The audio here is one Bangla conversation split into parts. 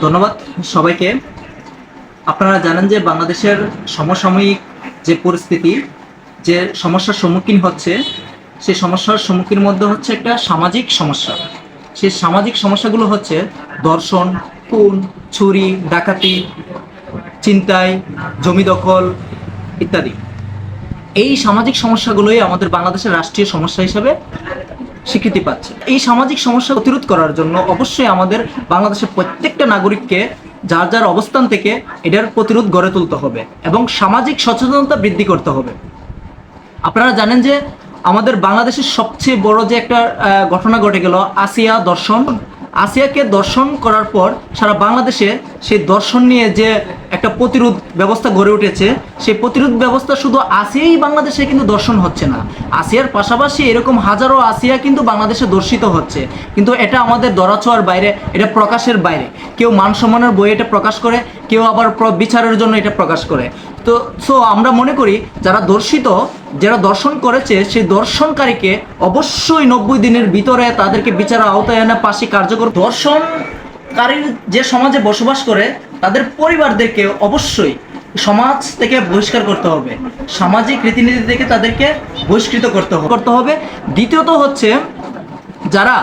ধন্যবাদ সবাইকে। আপনারা জানেন যে বাংলাদেশের সমসাময়িক যে পরিস্থিতি, যে সমস্যার সম্মুখীন হচ্ছে, সেই সমস্যার সম্মুখীন মধ্যে হচ্ছে একটা সামাজিক সমস্যা। সেই সামাজিক সমস্যাগুলো হচ্ছে ধর্ষণ, খুন, চুরি, ডাকাতি, ছিনতাই, জমি দখল ইত্যাদি। এই সামাজিক সমস্যাগুলোই আমাদের বাংলাদেশের রাষ্ট্রীয় সমস্যা হিসেবে স্বীকৃতি পাচ্ছে। এই সামাজিক সমস্যা প্রতিরোধ করার জন্য অবশ্যই আমাদের বাংলাদেশের প্রত্যেকটা নাগরিককে যার যার অবস্থান থেকে এটার প্রতিরোধ গড়ে তুলতে হবে এবং সামাজিক সচেতনতা বৃদ্ধি করতে হবে। আপনারা জানেন যে আমাদের বাংলাদেশের সবচেয়ে বড় যে একটা ঘটনা ঘটে গেল, আসিয়া দর্শন। আসিয়াকে দর্শন করার পর সারা বাংলাদেশে সেই দর্শন নিয়ে যে একটা প্রতিরোধ ব্যবস্থা গড়ে উঠেছে, সেই প্রতিরোধ ব্যবস্থা শুধু আসিয়াই বাংলাদেশে কিন্তু দর্শন হচ্ছে না, আসিয়ার পাশাপাশি এরকম হাজারো আসিয়া কিন্তু বাংলাদেশে দর্শিত হচ্ছে। কিন্তু এটা আমাদের ধরাছোঁয়ার বাইরে, এটা প্রকাশের বাইরে। কেউ মান সম্মানের বই এটা প্রকাশ করে, কেউ আবার বিচারের জন্য এটা প্রকাশ করে। তো আমরা মনে করি যারা দর্শিত, যারা দর্শন করেছে, সেই দর্শনকারীকে অবশ্যই 90 দিনের ভিতরে তাদেরকে বিচারের আওতায় এনে ফাঁসি কার্যকর। দর্শনকারীর যে সমাজে বসবাস করে তাদের পরিবারদেরকে অবশ্যই সমাজ থেকে বহিষ্কার করতে হবে, সামাজিক রীতিনীতি থেকে তাদেরকে বহিষ্কৃত করতে হবে। দ্বিতীয়ত হচ্ছে যারা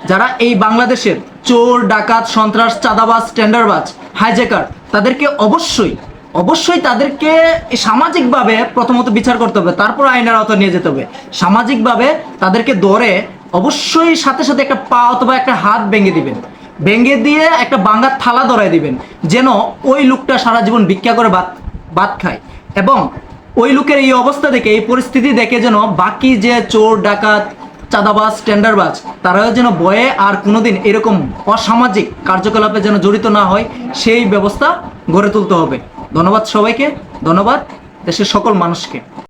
যারা এই বাংলাদেশের চোর, ডাকাত, সন্ত্রাস, চাঁদাবাজ, টেন্ডারবাজ, হাইজ্যাকার, তাদেরকে অবশ্যই তাদেরকে সামাজিকভাবে প্রথমত বিচার করতে হবে, তারপর আইনের আওতায় নিয়ে যেতে হবে। সামাজিকভাবে তাদেরকে ধরে অবশ্যই সাথে সাথে একটা পা অথবা একটা হাত ভেঙে দিবেন, ভেঙে দিয়ে একটা বাঙ্গার থালা ধরায় দিবেন, যেন ওই লোকটা সারা জীবন ভিক্ষা করে ভাত খায়। এবং ওই লোকের এই অবস্থা দেখে, এই পরিস্থিতি দেখে যেন বাকি যে চোর, ডাকাত, চাঁদাবাজ, টেন্ডারবাজ, তারাও যেন ভয়ে আর কোনোদিন এরকম অসামাজিক কার্যকলাপে যেন জড়িত না হয়, সেই ব্যবস্থা গড়ে তুলতে হবে। ধন্যবাদ সবাইকে, ধন্যবাদ দেশের সকল মানুষকে।